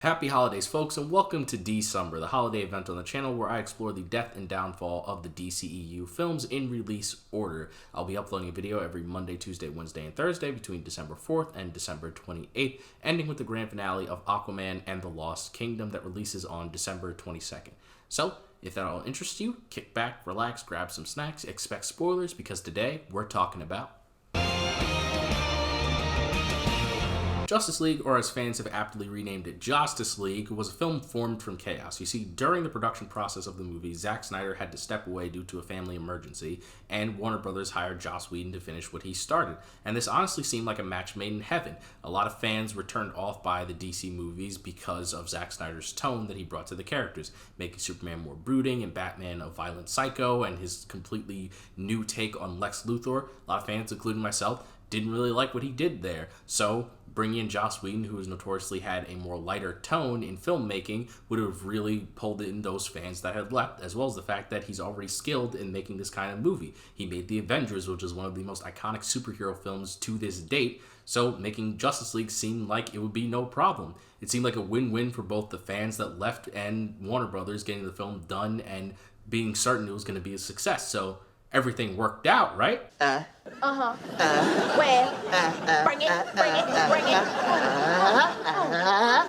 Happy holidays, folks, and welcome to December, the holiday event on the channel where I explore the death and downfall of the DCEU films in release order. I'll be uploading a video every Monday, Tuesday, Wednesday, and Thursday between December 4th and December 28th, ending with the grand finale of Aquaman and the Lost Kingdom that releases on December 22nd. So, if that all interests you, kick back, relax, grab some snacks, expect spoilers, because today we're talking about Justice League, or as fans have aptly renamed it, Justice League, was a film formed from chaos. You see, during the production process of the movie, Zack Snyder had to step away due to a family emergency, and Warner Brothers hired Joss Whedon to finish what he started. And this honestly seemed like a match made in heaven. A lot of fans were turned off by the DC movies because of Zack Snyder's tone that he brought to the characters, making Superman more brooding and Batman a violent psycho, and his completely new take on Lex Luthor. A lot of fans, including myself, didn't really like what he did there. So bringing in Joss Whedon, who has notoriously had a more lighter tone in filmmaking, would have really pulled in those fans that had left, as well as the fact that he's already skilled in making this kind of movie. He made The Avengers, which is one of the most iconic superhero films to this date, so making Justice League seemed like it would be no problem. It seemed like a win-win for both the fans that left and Warner Brothers getting the film done and being certain it was going to be a success. So everything worked out, right? Well, bring it.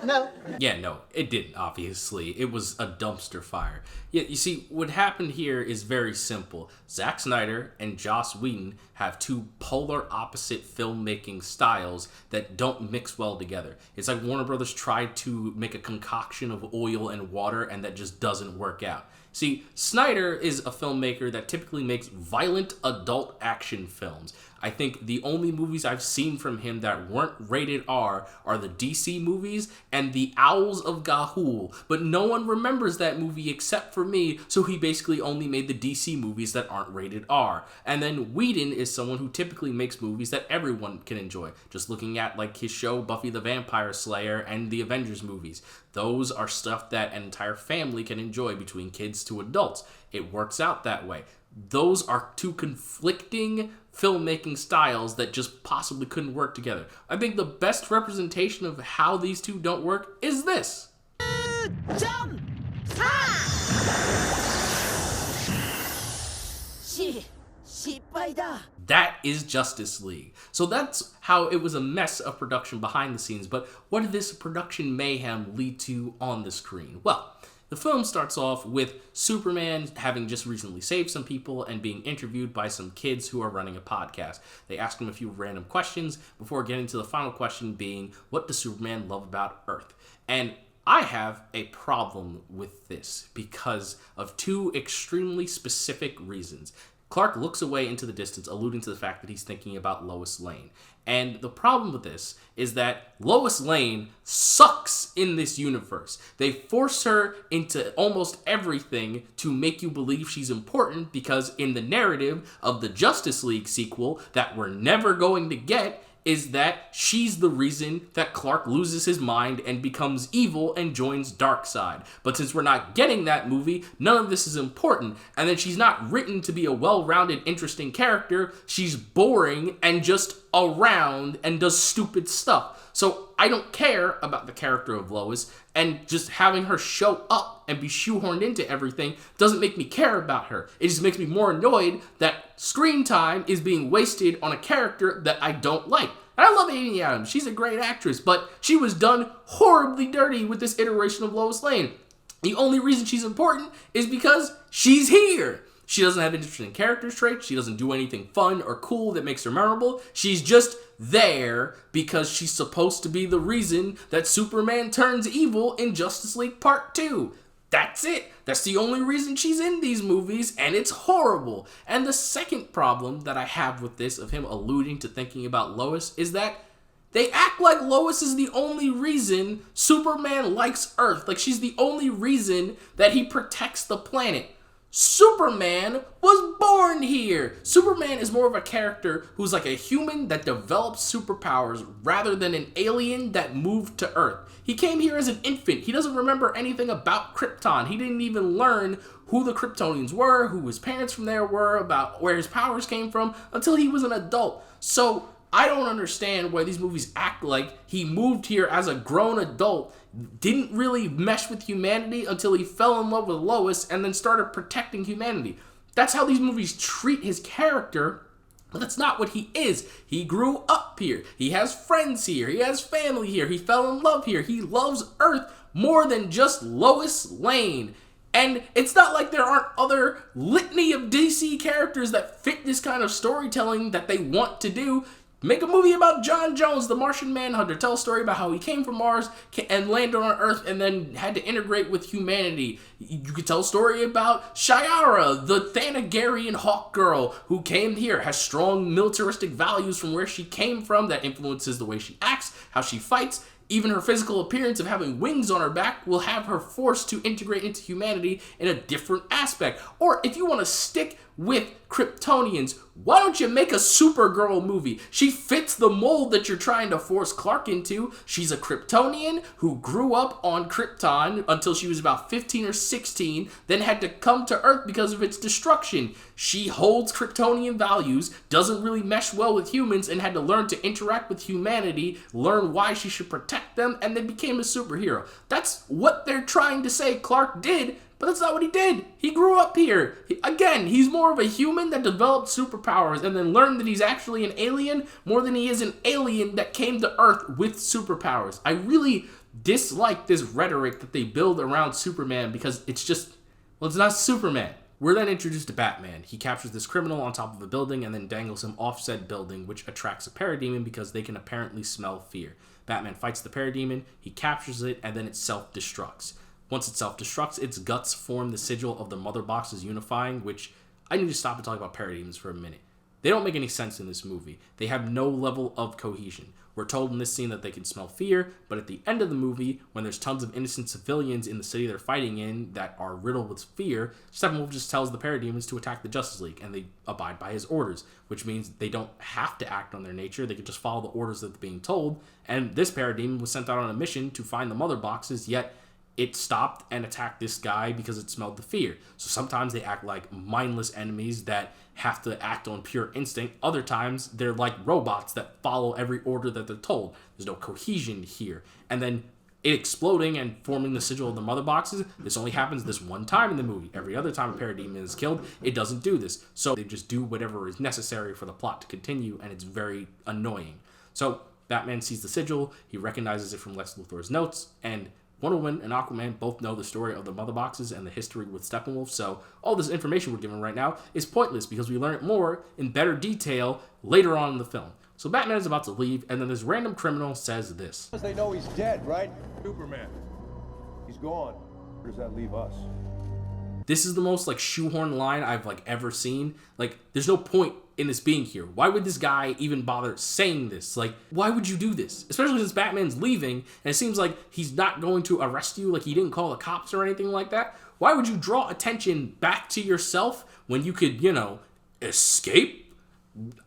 No. Yeah, no, it didn't, obviously. It was a dumpster fire. Yeah, you see, what happened here is very simple. Zack Snyder and Joss Whedon have two polar opposite filmmaking styles that don't mix well together. It's like Warner Brothers tried to make a concoction of oil and water, and that just doesn't work out. See, Snyder is a filmmaker that typically makes violent adult action films. I think the only movies I've seen from him that weren't rated R are the DC movies and the Owls of Ga'Hoole, but no one remembers that movie except for me, so he basically only made the DC movies that aren't rated R. And then Whedon is someone who typically makes movies that everyone can enjoy. Just looking at like his show Buffy the Vampire Slayer and the Avengers movies. Those are stuff that an entire family can enjoy, between kids to adults. It works out that way. Those are two conflicting filmmaking styles that just possibly couldn't work together. I think the best representation of how these two don't work is this. Jump! That is Justice League. So that's how it was a mess of production behind the scenes, but what did this production mayhem lead to on the screen? Well, the film starts off with Superman having just recently saved some people and being interviewed by some kids who are running a podcast. They ask him a few random questions before getting to the final question being, what does Superman love about Earth? And I have a problem with this because of two extremely specific reasons. Clark looks away into the distance, alluding to the fact that he's thinking about Lois Lane. And the problem with this is that Lois Lane sucks in this universe. They force her into almost everything to make you believe she's important, because in the narrative of the Justice League sequel that we're never going to get, is that she's the reason that Clark loses his mind and becomes evil and joins Darkseid. But since we're not getting that movie, none of this is important. And then she's not written to be a well-rounded, interesting character. She's boring and just around and does stupid stuff. So I don't care about the character of Lois, and just having her show up and be shoehorned into everything doesn't make me care about her. It just makes me more annoyed that screen time is being wasted on a character that I don't like. And I love Amy Adams. She's a great actress, but she was done horribly dirty with this iteration of Lois Lane. The only reason she's important is because she's here. She doesn't have interesting character traits. She doesn't do anything fun or cool that makes her memorable. She's just there because she's supposed to be the reason that Superman turns evil in Justice League Part 2. That's it. That's the only reason she's in these movies, and it's horrible. And the second problem that I have with this, of him alluding to thinking about Lois, is that they act like Lois is the only reason Superman likes Earth. Like she's the only reason that he protects the planet. Superman was born here. Superman is more of a character who's like a human that develops superpowers rather than an alien that moved to Earth. He came here as an infant. He doesn't remember anything about Krypton. He didn't even learn who the Kryptonians were, who his parents from there were, about where his powers came from, until he was an adult. So I don't understand why these movies act like he moved here as a grown adult, didn't really mesh with humanity until he fell in love with Lois and then started protecting humanity. That's how these movies treat his character, but that's not what he is. He grew up here. He has friends here. He has family here. He fell in love here. He loves Earth more than just Lois Lane. And it's not like there aren't other litany of DC characters that fit this kind of storytelling that they want to do. Make a movie about John Jones, the Martian Manhunter. Tell a story about how he came from Mars and landed on Earth and then had to integrate with humanity. You could tell a story about Shiara, the Thanagarian Hawk Girl, who came here, has strong militaristic values from where she came from that influences the way she acts, how she fights. Even her physical appearance of having wings on her back will have her forced to integrate into humanity in a different aspect. Or if you want to stick with Kryptonians, why don't you make a Supergirl movie? She fits the mold that you're trying to force Clark into. She's a Kryptonian who grew up on Krypton until she was about 15 or 16, then had to come to Earth because of its destruction. She holds Kryptonian values, doesn't really mesh well with humans, and had to learn to interact with humanity, learn why she should protect them, and then became a superhero. That's what they're trying to say Clark did, but that's not what he did. He grew up here. Again, he's more of a human that developed superpowers and then learned that he's actually an alien more than he is an alien that came to Earth with superpowers. I really dislike this rhetoric that they build around Superman because it's just, well, it's not Superman. We're then introduced to Batman. He captures this criminal on top of a building and then dangles him off said building, which attracts a parademon because they can apparently smell fear. Batman fights the parademon, he captures it, and then it self-destructs. Once it self-destructs, its guts form the sigil of the mother boxes unifying, which I need to stop and talk about parademons for a minute. They don't make any sense in this movie. They have no level of cohesion. We're told in this scene that they can smell fear, but at the end of the movie, when there's tons of innocent civilians in the city they're fighting in that are riddled with fear, Steppenwolf just tells the parademons to attack the Justice League, and they abide by his orders, which means they don't have to act on their nature. They can just follow the orders that they're being told, and this parademon was sent out on a mission to find the mother boxes, yet it stopped and attacked this guy because it smelled the fear. So sometimes they act like mindless enemies that have to act on pure instinct. Other times they're like robots that follow every order that they're told. There's no cohesion here. And then it exploding and forming the sigil of the mother boxes, this only happens this one time in the movie. Every other time a parademon is killed, it doesn't do this. So they just do whatever is necessary for the plot to continue, and it's very annoying. So Batman sees the sigil, he recognizes it from Lex Luthor's notes, and Wonder Woman and Aquaman both know the story of the mother boxes and the history with Steppenwolf, so all this information we're given right now is pointless because we learn it more in better detail later on in the film. So Batman is about to leave, and then this random criminal says this. They know he's dead, right? Superman. He's gone. Where does that leave us? This is the most shoehorn line I've ever seen. There's no point in this being here. Why would this guy even bother saying this? Why would you do this? Especially since Batman's leaving and it seems like he's not going to arrest you, he didn't call the cops or anything like that. Why would you draw attention back to yourself when you could, escape?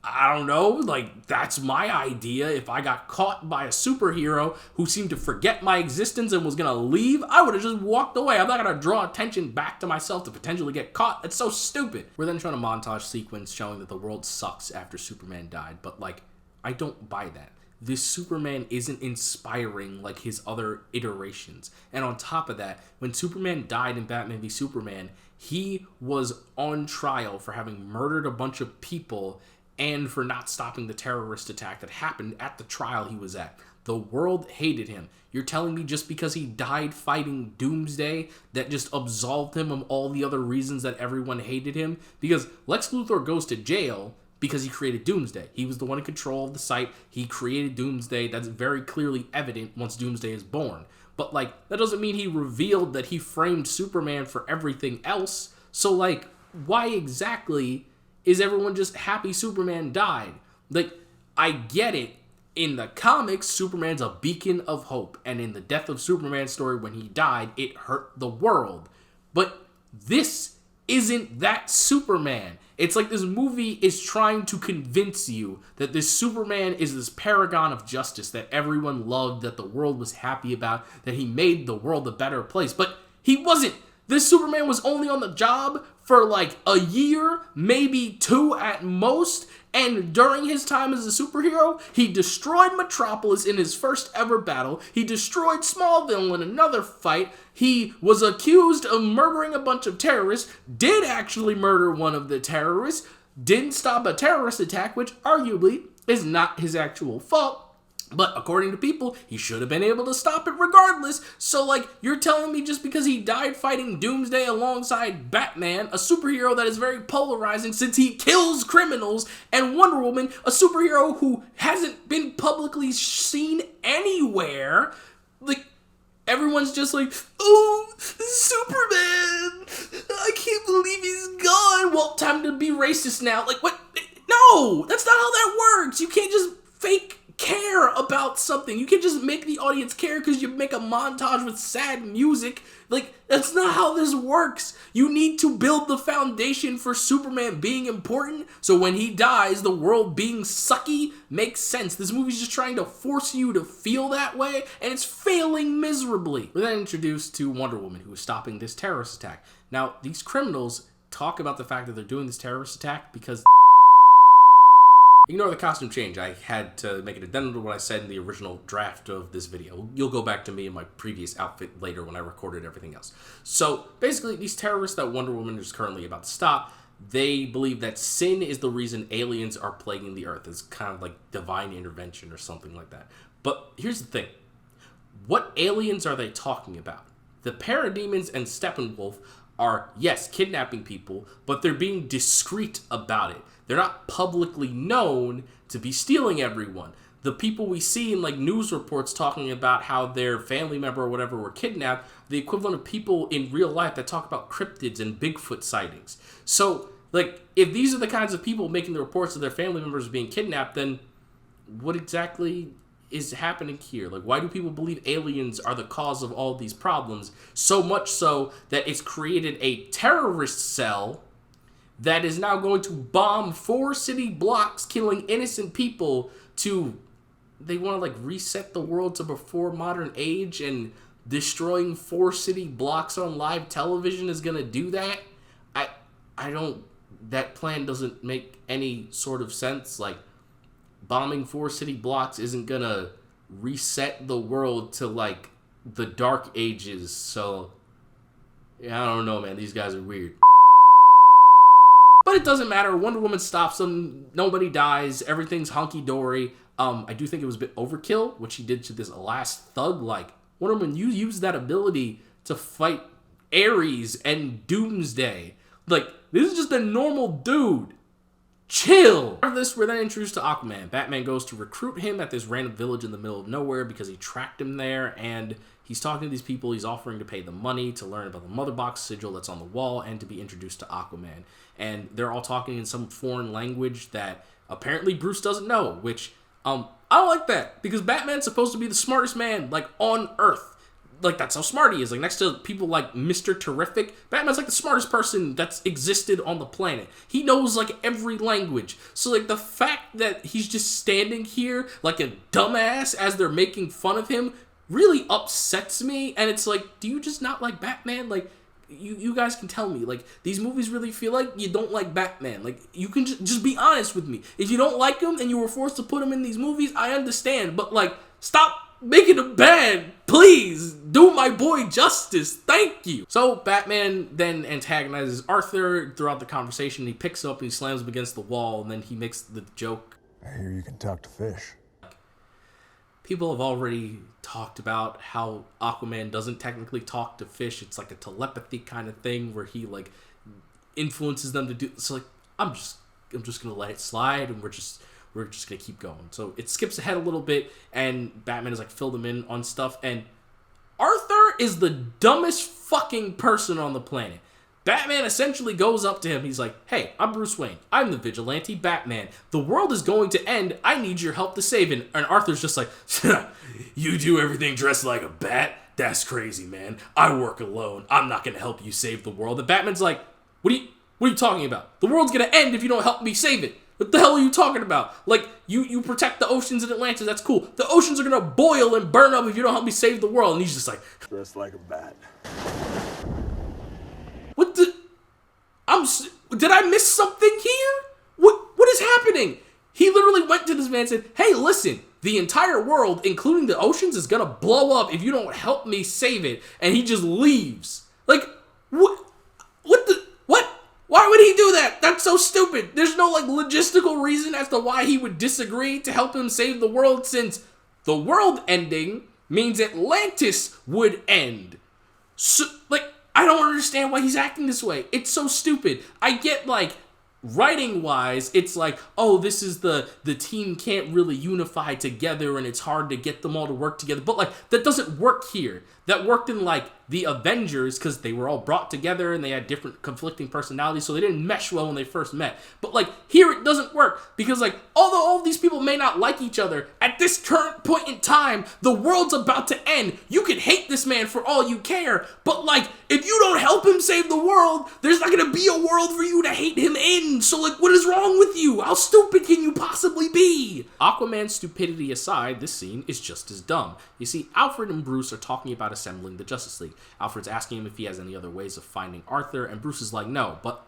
I don't know, that's my idea. If I got caught by a superhero who seemed to forget my existence and was gonna leave, I would have just walked away. I'm not gonna draw attention back to myself to potentially get caught. That's so stupid. We're then shown a montage sequence showing that the world sucks after Superman died, but I don't buy that. This Superman isn't inspiring like his other iterations. And on top of that, when Superman died in Batman v Superman, he was on trial for having murdered a bunch of people and for not stopping the terrorist attack that happened at the trial he was at. The world hated him. You're telling me just because he died fighting Doomsday, that just absolved him of all the other reasons that everyone hated him? Because Lex Luthor goes to jail because he created Doomsday. He was the one in control of the site. He created Doomsday. That's very clearly evident once Doomsday is born. But, that doesn't mean he revealed that he framed Superman for everything else. So, why exactly is everyone just happy Superman died? I get it. In the comics, Superman's a beacon of hope. And in the Death of Superman story, when he died, it hurt the world. But this isn't that Superman. It's like this movie is trying to convince you that this Superman is this paragon of justice that everyone loved, that the world was happy about, that he made the world a better place. But he wasn't. This Superman was only on the job for a year, maybe 2 at most, And during his time as a superhero, he destroyed Metropolis in his first ever battle. He destroyed Smallville in another fight. He was accused of murdering a bunch of terrorists, did actually murder one of the terrorists, didn't stop a terrorist attack, which arguably is not his actual fault. But according to people, he should have been able to stop it regardless. So, like, you're telling me just because he died fighting Doomsday alongside Batman, a superhero that is very polarizing since he kills criminals, and Wonder Woman, a superhero who hasn't been publicly seen anywhere, like, everyone's just like, oh, Superman, I can't believe he's gone. Well, time to be racist now. Like, what? No, that's not how that works. You can't just fake care about something. You can just make the audience care because you make a montage with sad music. Like, that's not how this works. You need to build the foundation for Superman being important, so when he dies, the world being sucky makes sense. This movie's just trying to force you to feel that way, and it's failing miserably. We're then introduced to Wonder Woman, who is stopping this terrorist attack. Now, these criminals talk about the fact that they're doing this terrorist attack because ignore the costume change. I had to make an addendum to what I said in the original draft of this video. You'll go back to me in my previous outfit later when I recorded everything else. So basically, these terrorists that Wonder Woman is currently about to stop, they believe that sin is the reason aliens are plaguing the Earth. It's kind of like divine intervention or something like that. But here's the thing. What aliens are they talking about? The Parademons and Steppenwolf are, yes, kidnapping people, but they're being discreet about it. They're not publicly known to be stealing everyone. The people we see in like news reports talking about how their family member or whatever were kidnapped, the equivalent of people in real life that talk about cryptids and Bigfoot sightings. So, like, if these are the kinds of people making the reports of their family members being kidnapped, then what exactly is happening here? Like, why do people believe aliens are the cause of all these problems? So much so that it's created a terrorist cell that is now going to bomb 4 city blocks, killing innocent people they want to like reset the world to before modern age, and destroying 4 city blocks on live television is going to do that? That plan doesn't make any sort of sense. Like, bombing 4 city blocks isn't going to reset the world to like the dark ages. So, yeah, I don't know, man. These guys are weird. But it doesn't matter. Wonder Woman stops them. Nobody dies. Everything's hunky-dory. I do think it was a bit overkill, what she did to this last thug. Like, Wonder Woman, you used that ability to fight Ares and Doomsday. Like, this is just a normal dude. Chill. After this, we're then introduced to Aquaman. Batman goes to recruit him at this random village in the middle of nowhere because he tracked him there, and he's talking to these people. He's offering to pay them money to learn about the Mother Box sigil that's on the wall and to be introduced to Aquaman. And they're all talking in some foreign language that apparently Bruce doesn't know, which, I don't like that, because Batman's supposed to be the smartest man, like, on Earth. Like, that's how smart he is. Like, next to people like Mr. Terrific, Batman's like the smartest person that's existed on the planet. He knows, like, every language. So, like, the fact that he's just standing here like a dumbass as they're making fun of him really upsets me. And it's like, do you just not like Batman? Like, you guys can tell me. Like, these movies really feel like you don't like Batman. Like, you can just be honest with me. If you don't like him and you were forced to put him in these movies, I understand. But, like, stop making him bad. Please do my boy justice. Thank you. So Batman then antagonizes Arthur throughout the conversation. He picks him up and he slams him against the wall, and then he makes the joke, I hear you can talk to fish. people have already talked about how Aquaman doesn't technically talk to fish. It's like a telepathy kind of thing where he like influences them to do. So like I'm just gonna let it slide, and we're just gonna keep going. So it skips ahead a little bit, and Batman is like fill them in on stuff, and Arthur is the dumbest fucking person on the planet. Batman essentially goes up to him. He's like, hey, I'm Bruce Wayne. I'm the vigilante Batman. The world is going to end. I need your help to save it. And Arthur's just like, you do everything dressed like a bat? That's crazy, man. I work alone. I'm not going to help you save the world. And Batman's like, what are you talking about? The world's going to end if you don't help me save it. What the hell are you talking about? Like, you protect the oceans in Atlantis. That's cool. The oceans are going to boil and burn up if you don't help me save the world. And he's just like, Dressed like a bat. What the... did I miss something here? What is happening? He literally went to this man and said, hey, listen, the entire world, including the oceans, is gonna blow up if you don't help me save it. And he just leaves. Like, what? What? Why would he do that? That's so stupid. There's no, like, logistical reason as to why he would disagree to help him save the world, since the world ending means Atlantis would end. So, like, I don't understand why he's acting this way. It's so stupid. I get, like, writing-wise, it's like, oh, this is the team can't really unify together and it's hard to get them all to work together. But, like, that doesn't work here. That worked in, like, the Avengers because they were all brought together and they had different conflicting personalities, so they didn't mesh well when they first met. But, like, here it doesn't work because, like, although all these people may not like each other, at this current point in time, the world's about to end. You can hate this man for all you care, but, like, if you don't help him save the world, there's not gonna be a world for you to hate him in. So, like, what is wrong with you? How stupid can you possibly be? Aquaman's stupidity aside, this scene is just as dumb. You see, Alfred and Bruce are talking about assembling the Justice League. Alfred's asking him if he has any other ways of finding Arthur, and Bruce is like, no, but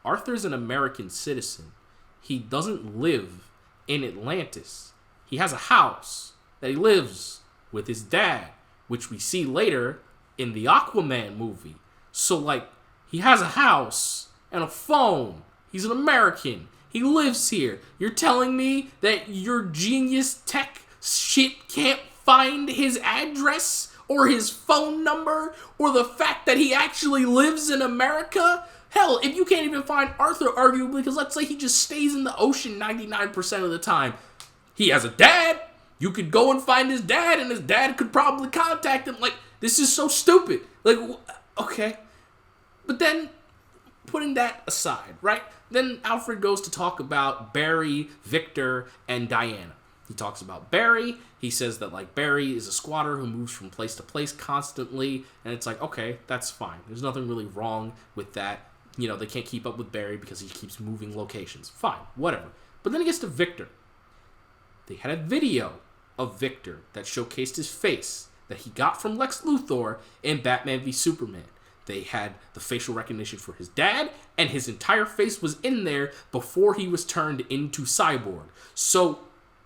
Arthur's an American citizen. He doesn't live in Atlantis. He has a house that he lives with his dad, which we see later in the Aquaman movie. So, like, he has a house and a phone. He's an American. He lives here. You're telling me that your genius tech shit can't find his address or his phone number or the fact that he actually lives in America? Hell, if you can't even find Arthur, arguably, because let's say he just stays in the ocean 99% of the time, he has a dad. You could go and find his dad, and his dad could probably contact him. Like, this is so stupid. Like, okay. But then, putting that aside, right? Then Alfred goes to talk about Barry, Victor, and Diana. He talks about Barry. He says that, like, Barry is a squatter who moves from place to place constantly. And it's like, okay, that's fine. There's nothing really wrong with that. You know, they can't keep up with Barry because he keeps moving locations. Fine, whatever. But then he gets to Victor. They had a video of Victor that showcased his face that he got from Lex Luthor in Batman v Superman. They had the facial recognition for his dad, and his entire face was in there before he was turned into Cyborg. So,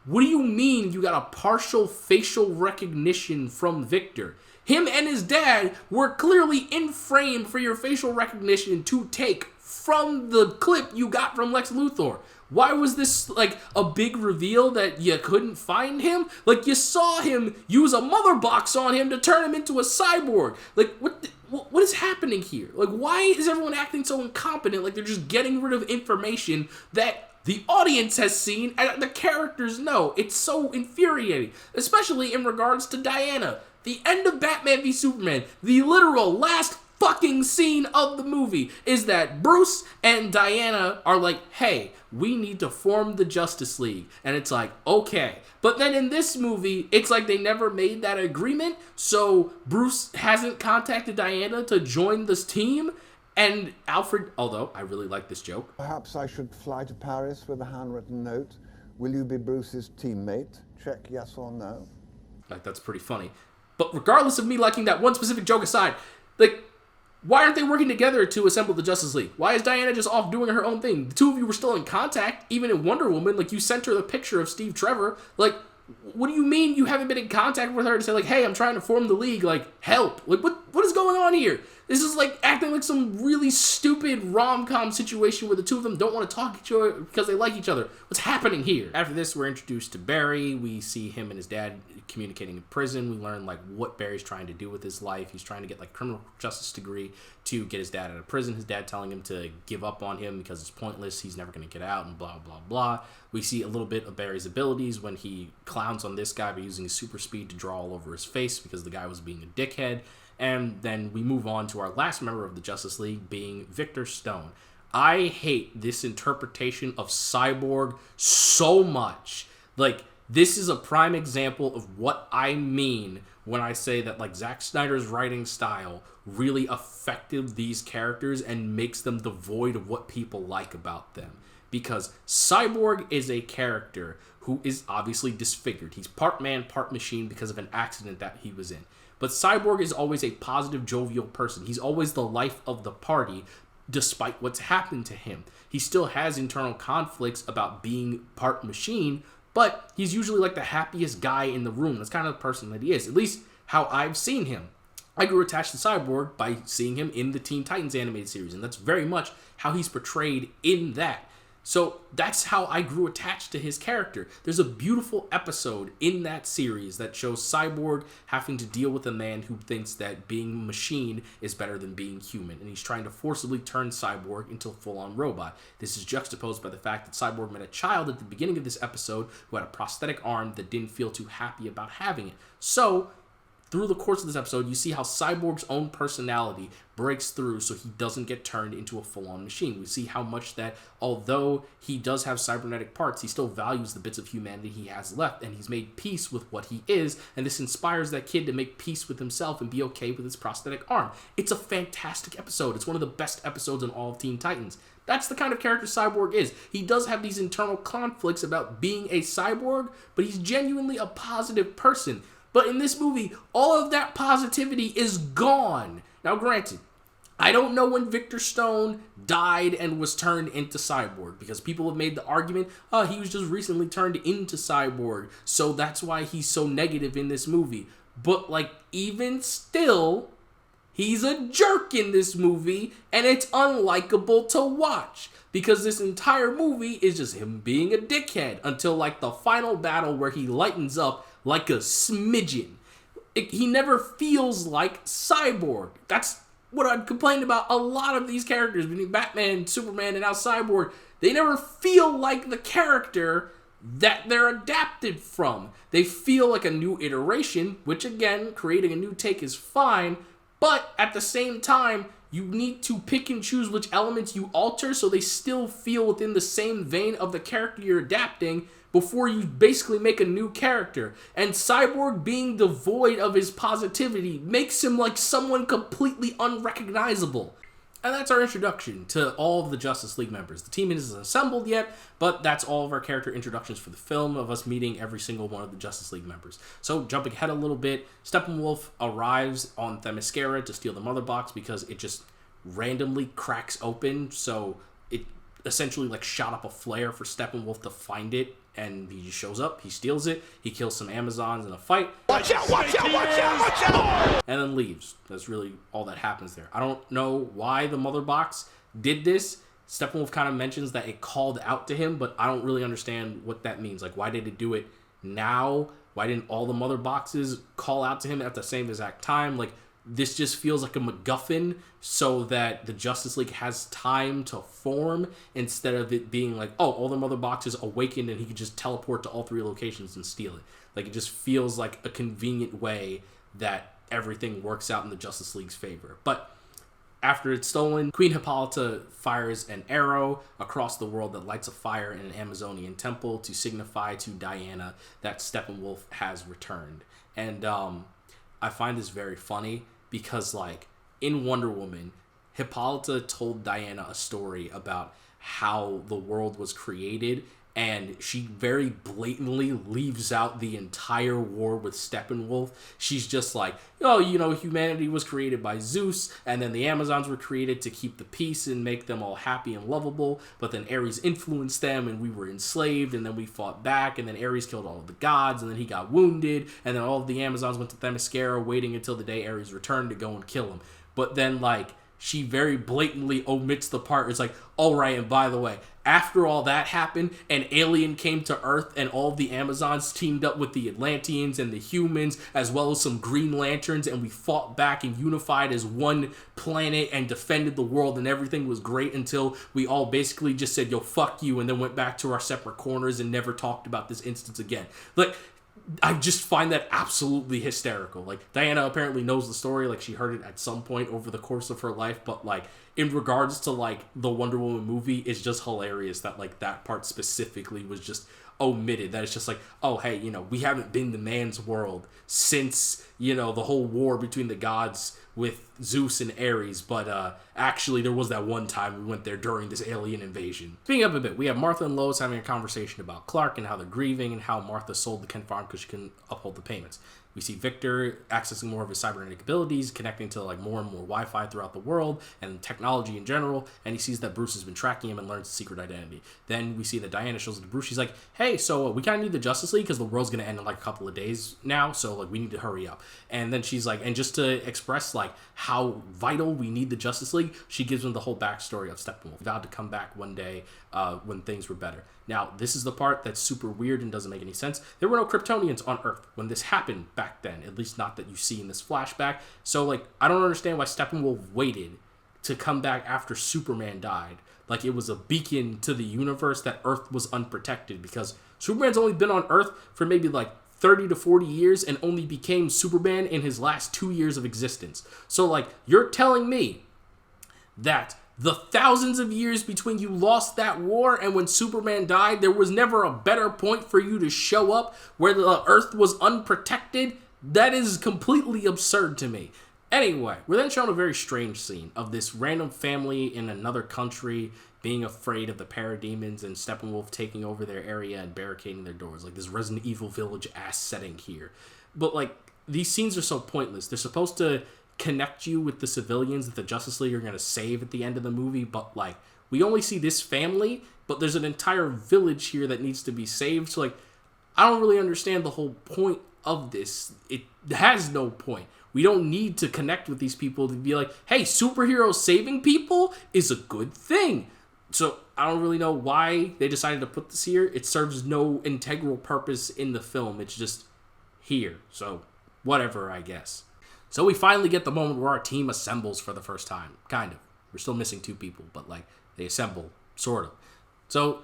what do you mean you got a partial facial recognition from Victor? Him and his dad were clearly in frame for your facial recognition to take from the clip you got from Lex Luthor. Why was this, like, a big reveal that you couldn't find him? Like, you saw him use a mother box on him to turn him into a cyborg. Like, what is happening here? Like, why is everyone acting so incompetent? Like, they're just getting rid of information that the audience has seen and the characters know. It's so infuriating, especially in regards to Diana. The end of Batman v Superman, the literal last fucking scene of the movie is that Bruce and Diana are like, hey, we need to form the Justice League. And it's like, okay. But then in this movie, it's like they never made that agreement. So Bruce hasn't contacted Diana to join this team. And Alfred, although I really like this joke. Perhaps I should fly to Paris with a handwritten note. Will you be Bruce's teammate? Check yes or no. Like, that's pretty funny. But regardless of me liking that one specific joke aside, like, why aren't they working together to assemble the Justice League? Why is Diana just off doing her own thing? The two of you were still in contact, even in Wonder Woman. Like, you sent her the picture of Steve Trevor. Like, what do you mean you haven't been in contact with her to say, like, hey, I'm trying to form the League, like, help? Like, what is going on here? This is like acting like some really stupid rom-com situation where the two of them don't want to talk to each other because they like each other. What's happening here? After this, we're introduced to Barry. We see him and his dad communicating in prison. We learn, like, what Barry's trying to do with his life. He's trying to get, like, criminal justice degree to get his dad out of prison. His dad telling him to give up on him because it's pointless. He's never going to get out and blah, blah, blah. We see a little bit of Barry's abilities when he clowns on this guy by using his super speed to draw all over his face because the guy was being a dickhead. And then we move on to our last member of the Justice League being Victor Stone. I hate this interpretation of Cyborg so much. Like, this is a prime example of what I mean when I say that, like, Zack Snyder's writing style really affected these characters and makes them devoid of what people like about them. Because Cyborg is a character who is obviously disfigured. He's part man, part machine because of an accident that he was in. But Cyborg is always a positive, jovial person. He's always the life of the party despite what's happened to him. He still has internal conflicts about being part machine, but he's usually like the happiest guy in the room. That's kind of the person that he is, at least how I've seen him. I grew attached to Cyborg by seeing him in the Teen Titans animated series, and that's very much how he's portrayed in that. So that's how I grew attached to his character. There's a beautiful episode in that series that shows Cyborg having to deal with a man who thinks that being machine is better than being human, and he's trying to forcibly turn Cyborg into a full-on robot. This is juxtaposed by the fact that Cyborg met a child at the beginning of this episode who had a prosthetic arm that didn't feel too happy about having it. So through the course of this episode, you see how Cyborg's own personality breaks through so he doesn't get turned into a full-on machine. We see how much that, although he does have cybernetic parts, he still values the bits of humanity he has left, and he's made peace with what he is, and this inspires that kid to make peace with himself and be okay with his prosthetic arm. It's a fantastic episode. It's one of the best episodes in all of Teen Titans. That's the kind of character Cyborg is. He does have these internal conflicts about being a cyborg, but he's genuinely a positive person. But in this movie, all of that positivity is gone. Now, granted, I don't know when Victor Stone died and was turned into Cyborg, because people have made the argument, he was just recently turned into Cyborg, so that's why he's so negative in this movie. But, like, even still, he's a jerk in this movie, and it's unlikable to watch, because this entire movie is just him being a dickhead until, like, the final battle where he lightens up like a smidgen. He never feels like Cyborg. That's what I've complained about a lot of these characters, between Batman, Superman, and now Cyborg. They never feel like the character that they're adapted from. They feel like a new iteration, which again, creating a new take is fine, but at the same time, you need to pick and choose which elements you alter so they still feel within the same vein of the character you're adapting before you basically make a new character. And Cyborg being devoid of his positivity makes him like someone completely unrecognizable. And that's our introduction to all of the Justice League members. The team isn't assembled yet, but that's all of our character introductions for the film, of us meeting every single one of the Justice League members. So, jumping ahead a little bit, Steppenwolf arrives on Themyscira to steal the Mother Box because it just randomly cracks open, so it essentially like shot up a flare for Steppenwolf to find it, and he just shows up, he steals it, he kills some Amazons in a fight. Watch out, watch out, watch out, watch out! And then leaves. That's really all that happens there. I don't know why the Mother Box did this. Steppenwolf kind of mentions that it called out to him, but I don't really understand what that means. Like, why did it do it now? Why didn't all the Mother Boxes call out to him at the same exact time? Like, this just feels like a MacGuffin so that the Justice League has time to form, instead of it being like, oh, all the Mother Boxes awakened and he could just teleport to all three locations and steal it. Like, it just feels like a convenient way that everything works out in the Justice League's favor. But after it's stolen, Queen Hippolyta fires an arrow across the world that lights a fire in an Amazonian temple to signify to Diana that Steppenwolf has returned. And I find this very funny because, like, in Wonder Woman, Hippolyta told Diana a story about how the world was created, and she very blatantly leaves out the entire war with Steppenwolf. She's just like, oh, you know, humanity was created by Zeus, and then the Amazons were created to keep the peace and make them all happy and lovable, but then Ares influenced them, and we were enslaved, and then we fought back, and then Ares killed all of the gods, and then he got wounded, and then all of the Amazons went to Themyscira, waiting until the day Ares returned to go and kill him. But then, like, she very blatantly omits the part. It's like, all right, and by the way, after all that happened, an alien came to Earth, and all of the Amazons teamed up with the Atlanteans and the humans, as well as some Green Lanterns, and we fought back and unified as one planet and defended the world, and everything was great until we all basically just said, yo, fuck you, and then went back to our separate corners and never talked about this instance again. Like, I just find that absolutely hysterical. Like, Diana apparently knows the story, like she heard it at some point over the course of her life, but like in regards to like the Wonder Woman movie, it's just hilarious that like that part specifically was just omitted. That it's just like, oh hey, you know, we haven't been the man's world since, you know, the whole war between the gods with Zeus and Ares, but actually there was that one time we went there during this alien invasion. Speaking up a bit, we have Martha and Lois having a conversation about Clark and how they're grieving and how Martha sold the Kent farm because she couldn't uphold the payments. We see Victor accessing more of his cybernetic abilities, connecting to like more and more Wi-Fi throughout the world and technology in general, and he sees that Bruce has been tracking him and learns his secret identity. Then we see that Diana shows up to Bruce. She's like, hey, so we kind of need the Justice League because the world's going to end in like a couple of days now, so like we need to hurry up. And then she's like, and just to express like how vital we need the Justice League, she gives him the whole backstory of Steppenwolf. Vowed to come back one day when things were better. Now, this is the part that's super weird and doesn't make any sense. There were no Kryptonians on Earth when this happened back then, at least not that you see in this flashback. So, like, I don't understand why Steppenwolf waited to come back after Superman died. Like, it was a beacon to the universe that Earth was unprotected, because Superman's only been on Earth for maybe, like, 30 to 40 years and only became Superman in his last 2 years of existence. So, like, you're telling me that the thousands of years between you lost that war and when Superman died, there was never a better point for you to show up where the Earth was unprotected? That is completely absurd to me. Anyway, we're then shown a very strange scene of this random family in another country being afraid of the parademons and Steppenwolf taking over their area and barricading their doors. Like this Resident Evil Village-ass setting here. But like, these scenes are so pointless. They're supposed to connect you with the civilians that the Justice League are going to save at the end of the movie, but like, we only see this family, but there's an entire village here that needs to be saved. So like, I don't really understand the whole point of this. It has no point. We don't need to connect with these people to be like, hey, superheroes saving people is a good thing. So I don't really know why they decided to put this here. It serves no integral purpose in the film. It's just here. So whatever, I guess. So we finally get the moment where our team assembles for the first time. Kind of. We're still missing 2 people, but like, they assemble, sort of. So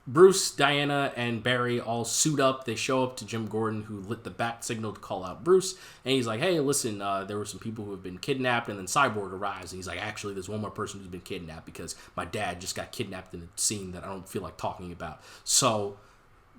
Bruce, Diana, and Barry all suit up. They show up to Jim Gordon, who lit the bat signal to call out Bruce. And he's like, hey, listen, there were some people who have been kidnapped. And then Cyborg arrives. And he's like, actually, there's one more person who's been kidnapped because my dad just got kidnapped in a scene that I don't feel like talking about. So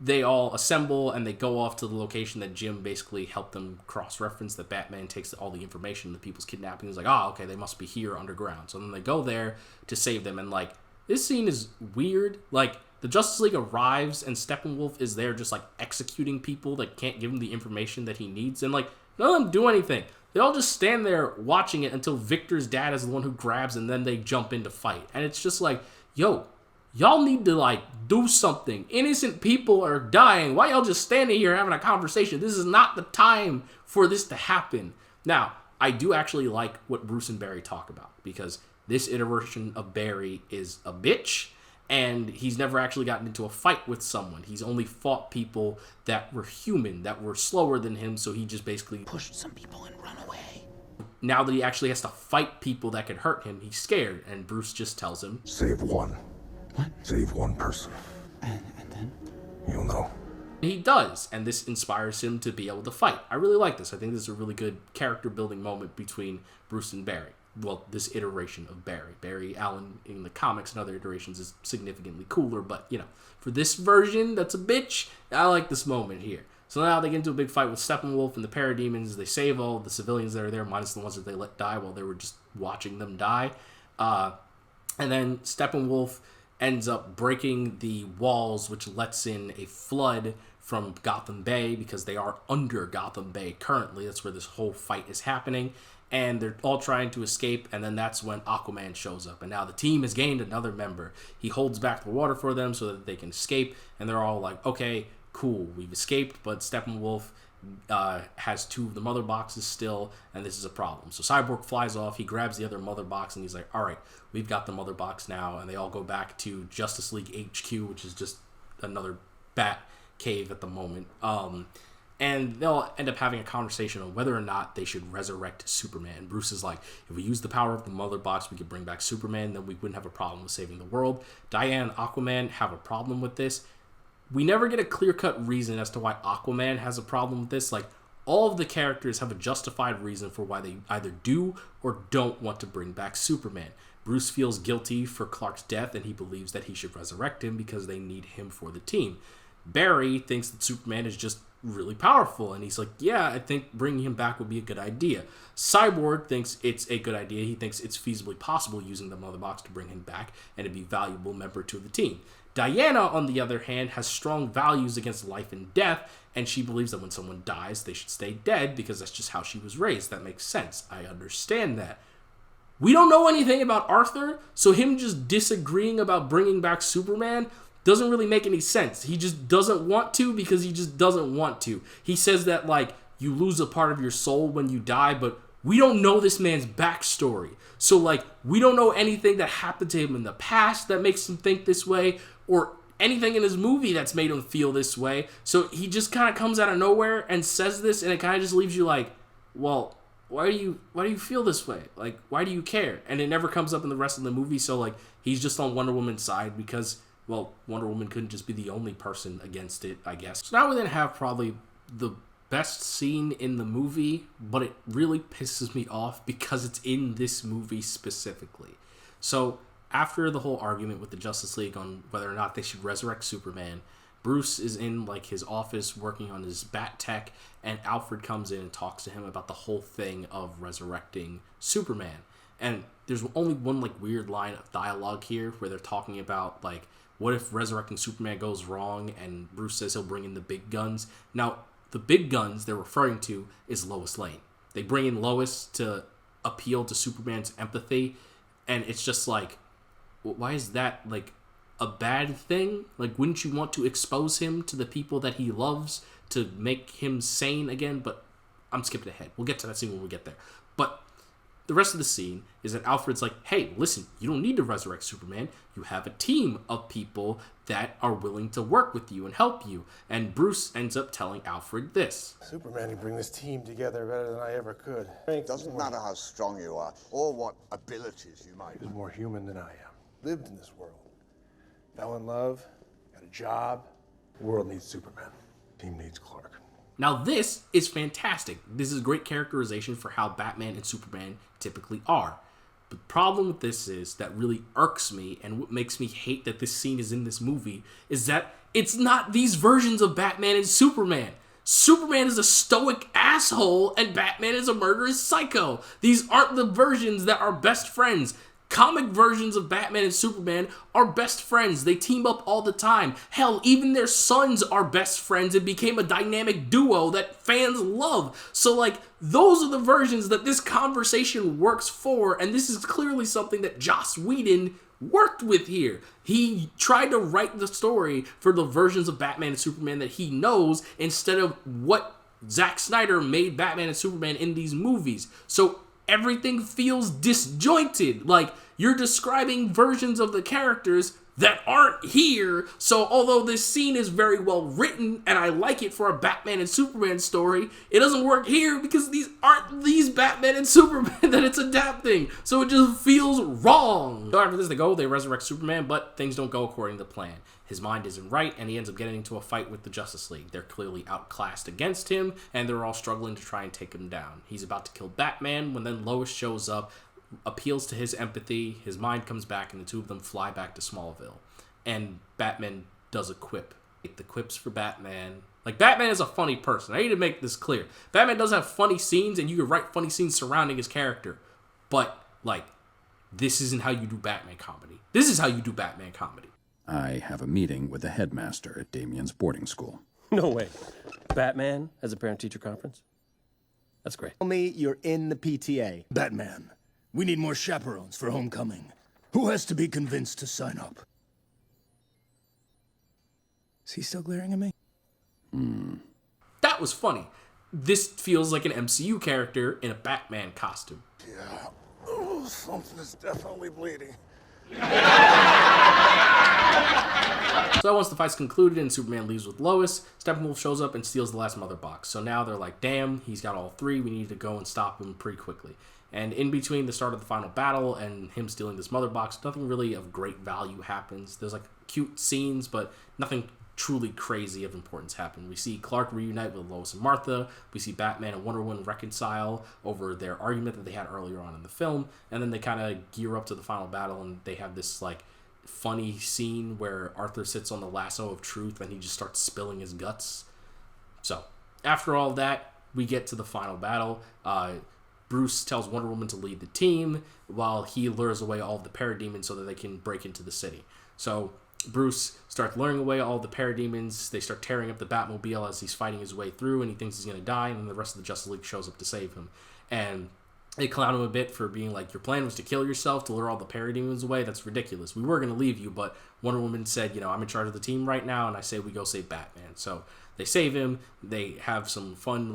they all assemble and they go off to the location that Jim basically helped them cross-reference, that Batman takes all the information, the people's kidnapping. He's like, oh, okay, they must be here underground. So then they go there to save them. And like, this scene is weird. Like, the Justice League arrives and Steppenwolf is there just like executing people that can't give him the information that he needs. And like, none of them do anything. They all just stand there watching it until Victor's dad is the one who grabs and then they jump in to fight. And it's just like, yo, y'all need to like do something. Innocent people are dying. Why y'all just standing here having a conversation? This is not the time for this to happen. Now, I do actually like what Bruce and Barry talk about, because this iteration of Barry is a bitch. And he's never actually gotten into a fight with someone. He's only fought people that were human, that were slower than him, so he just basically Pushed some people and run away. now that he actually has to fight people that could hurt him, he's scared. And Bruce just tells him, Save one. What? Save one person. And then? You'll know. he does, and this inspires him to be able to fight. I really like this. I think this is a really good character building moment between Bruce and Barry. Well, this iteration of Barry. Barry Allen in the comics and other iterations is significantly cooler, but, you know, for this version that's a bitch, I like this moment here. So now they get into a big fight with Steppenwolf and the Parademons. They save all the civilians that are there, minus the ones that they let die while they were just watching them die. And then Steppenwolf ends up breaking the walls, which lets in a flood from Gotham Bay, because they are under Gotham Bay currently. That's where this whole fight is happening. And they're all trying to escape, and then that's when Aquaman shows up. And now the team has gained another member. He holds back the water for them so that they can escape, and they're all like, okay, cool, we've escaped, but Steppenwolf has 2 of the mother boxes still, and this is a problem. So Cyborg flies off, he grabs the other mother box, and he's like, all right, we've got the mother box now, and they all go back to Justice League HQ, which is just another bat cave at the moment. And they'll end up having a conversation on whether or not they should resurrect Superman. Bruce is like, if we use the power of the mother box, we could bring back Superman, then we wouldn't have a problem with saving the world. Diane and Aquaman have a problem with this. We never get a clear-cut reason as to why Aquaman has a problem with this. Like, all of the characters have a justified reason for why they either do or don't want to bring back Superman. Bruce feels guilty for Clark's death, and he believes that he should resurrect him because they need him for the team. Barry thinks that Superman is just really powerful, and he's like, yeah, I think bringing him back would be a good idea. Cyborg thinks it's a good idea. He thinks it's feasibly possible using the mother box to bring him back and to be a valuable member to the team. Diana, on the other hand, has strong values against life and death, and she believes that when someone dies, they should stay dead because that's just how she was raised. That makes sense. I understand that. We don't know anything about Arthur, so him just disagreeing about bringing back Superman doesn't really make any sense. He just doesn't want to because he just doesn't want to. He says that, like, you lose a part of your soul when you die, but we don't know this man's backstory. So, like, we don't know anything that happened to him in the past that makes him think this way, or anything in his movie that's made him feel this way. So he just kind of comes out of nowhere and says this, and it kind of just leaves you like, well, why do you feel this way? Like, why do you care? And it never comes up in the rest of the movie, so, like, he's just on Wonder Woman's side because, well, Wonder Woman couldn't just be the only person against it, I guess. So now we then have probably the best scene in the movie, but it really pisses me off because it's in this movie specifically. So after the whole argument with the Justice League on whether or not they should resurrect Superman, Bruce is in, like, his office working on his bat tech, and Alfred comes in and talks to him about the whole thing of resurrecting Superman. And there's only one, like, weird line of dialogue here where they're talking about, like, what if resurrecting Superman goes wrong, and Bruce says he'll bring in the big guns. Now, the big guns they're referring to is Lois Lane. They bring in Lois to appeal to Superman's empathy, and it's just like, why is that, like, a bad thing? Like, wouldn't you want to expose him to the people that he loves to make him sane again? But I'm skipping ahead. We'll get to that scene when we get there. But the rest of the scene is that Alfred's like, hey, listen, you don't need to resurrect Superman. You have a team of people that are willing to work with you and help you. And Bruce ends up telling Alfred this. Superman can bring this team together better than I ever could. It doesn't matter how strong you are or what abilities you might He's have. more human than I am. Lived in this world. Fell in love. Got a job. The world needs Superman. Team needs Clark. Now this is fantastic. This is great characterization for how Batman and Superman typically are. But the problem with this is that really irks me and what makes me hate that this scene is in this movie is that it's not these versions of Batman and Superman. Superman is a stoic asshole and Batman is a murderous psycho. These aren't the versions that are best friends. Comic versions of Batman and Superman are best friends. They team up all the time. Hell, even their sons are best friends and became a dynamic duo that fans love. So, like, those are the versions that this conversation works for, and this is clearly something that Joss Whedon worked with here. He tried to write the story for the versions of Batman and Superman that he knows instead of what Zack Snyder made Batman and Superman in these movies. So everything feels disjointed. Like, you're describing versions of the characters that aren't here. So although this scene is very well written and I like it for a Batman and Superman story, it doesn't work here because these aren't these Batman and Superman that it's adapting. So it just feels wrong. So after this they resurrect Superman, but things don't go according to plan. His mind isn't right, and he ends up getting into a fight with the Justice League. They're clearly outclassed against him, and they're all struggling to try and take him down. He's about to kill Batman when then Lois shows up, appeals to his empathy, his mind comes back, and the two of them fly back to Smallville. And Batman does a quip. The quips for Batman. Like, Batman is a funny person. I need to make this clear. Batman does have funny scenes, and you can write funny scenes surrounding his character. But, like, this isn't how you do Batman comedy. This is how you do Batman comedy. I have a meeting with the headmaster at Damien's boarding school. No way. Batman has a parent-teacher conference? That's great. Tell me you're in the PTA. Batman, we need more chaperones for homecoming. Who has to be convinced to sign up? Is he still glaring at me? That was funny. This feels like an MCU character in a Batman costume. Yeah. Oh, something is definitely bleeding. So once the fight's concluded and Superman leaves with Lois, Steppenwolf shows up and steals the last mother box. So now they're like, damn, he's got all three. We need to go and stop him pretty quickly. And in between the start of the final battle and him stealing this mother box, nothing really of great value happens. There's like cute scenes, but nothing truly crazy of importance happen. We see Clark reunite with Lois and Martha. We see Batman and Wonder Woman reconcile over their argument that they had earlier on in the film. And then they kind of gear up to the final battle and they have this like funny scene where Arthur sits on the lasso of truth and he just starts spilling his guts. So after all that, we get to the final battle. Bruce tells Wonder Woman to lead the team while he lures away all of the parademons so that they can break into the city. So Bruce starts luring away all the parademons. They start tearing up the Batmobile as he's fighting his way through, and he thinks he's going to die, and then the rest of the Justice League shows up to save him. And they clown him a bit for being like, your plan was to kill yourself to lure all the parademons away? That's ridiculous. We were going to leave you, but Wonder Woman said, I'm in charge of the team right now, and I say we go save Batman. So they save him. They have some fun,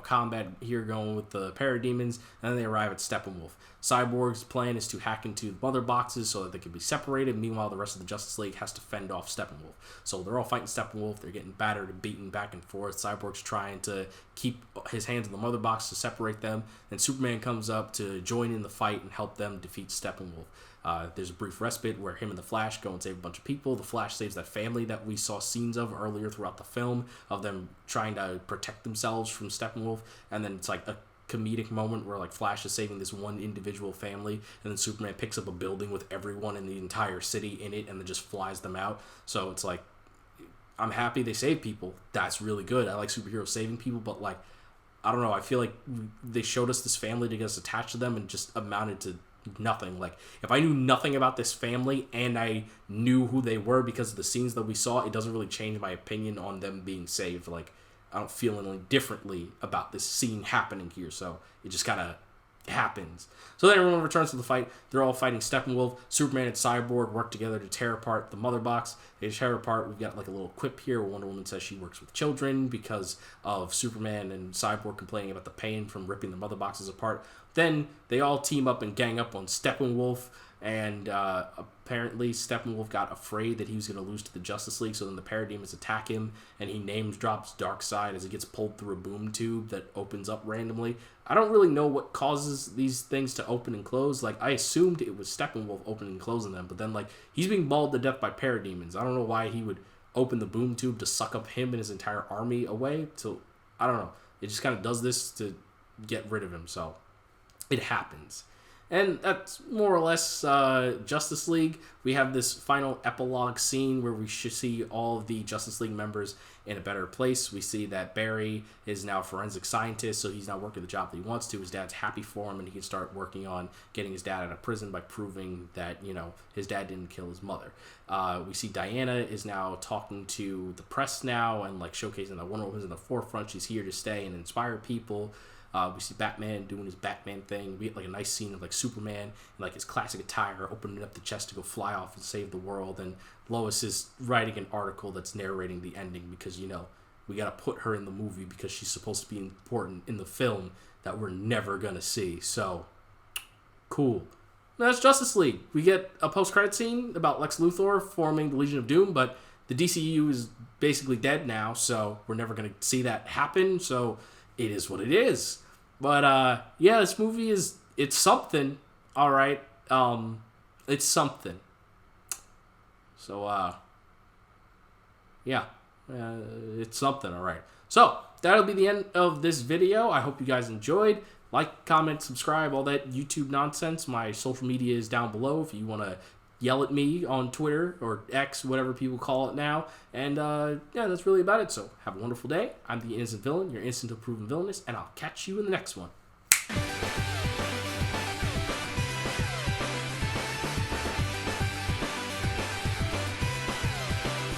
combat here going with the parademons, and then they arrive at Steppenwolf. Cyborg's plan is to hack into the mother boxes so that they can be separated. Meanwhile, the rest of the Justice League has to fend off Steppenwolf. So they're all fighting Steppenwolf. They're getting battered and beaten back and forth. Cyborg's trying to keep his hands in the mother box to separate them. And Superman comes up to join in the fight and help them defeat Steppenwolf. There's a brief respite where him and the Flash go and save a bunch of people. The Flash saves that family that we saw scenes of earlier throughout the film, of them trying to protect themselves from Steppenwolf. And then it's like a comedic moment where Flash is saving this one individual family, and then Superman picks up a building with everyone in the entire city in it and then just flies them out. So it's like, I'm happy they save people. That's really good. I like superheroes saving people, but I don't know, I feel like they showed us this family to get us attached to them and just amounted to nothing. If I knew nothing about this family and I knew who they were because of the scenes that we saw, it doesn't really change my opinion on them being saved. I don't feel any differently about this scene happening here, so it just kind of happens. So then everyone returns to the fight. They're all fighting Steppenwolf. Superman and Cyborg work together to tear apart the mother box. They tear apart. We've got a little quip here where Wonder Woman says she works with children because of Superman and Cyborg complaining about the pain from ripping the mother boxes apart. Then they all team up and gang up on Steppenwolf, and apparently Steppenwolf got afraid that he was going to lose to the Justice League, so then the parademons attack him, and he drops Darkseid as he gets pulled through a boom tube that opens up randomly. I don't really know what causes these things to open and close. I assumed it was Steppenwolf opening and closing them, but then he's being mauled to death by parademons. I don't know why he would open the boom tube to suck up him and his entire army away. So I don't know. It just kind of does this to get rid of him. So it happens. And that's more or less Justice League. We have this final epilogue scene where we should see all of the Justice League members in a better place. We see that Barry is now a forensic scientist, so he's not working the job that he wants to. His dad's happy for him, and he can start working on getting his dad out of prison by proving that, his dad didn't kill his mother. We see Diana is now talking to the press now and showcasing that Wonder Woman's in the forefront. She's here to stay and inspire people. We see Batman doing his Batman thing. We get a nice scene of Superman in his classic attire, opening up the chest to go fly off and save the world. And Lois is writing an article that's narrating the ending because, we got to put her in the movie because she's supposed to be important in the film that we're never going to see. So, cool. That's Justice League. We get a post-credit scene about Lex Luthor forming the Legion of Doom, but the DCEU is basically dead now, so we're never going to see that happen. So, it is what it is. But, this movie it's something, all right. It's something. So, it's something, all right. So, that'll be the end of this video. I hope you guys enjoyed. Like, comment, subscribe, all that YouTube nonsense. My social media is down below if you want to yell at me on Twitter or X, whatever people call it now. And, that's really about it. So have a wonderful day. I'm the Innocent Villain, your instant to proven villainous, and I'll catch you in the next one.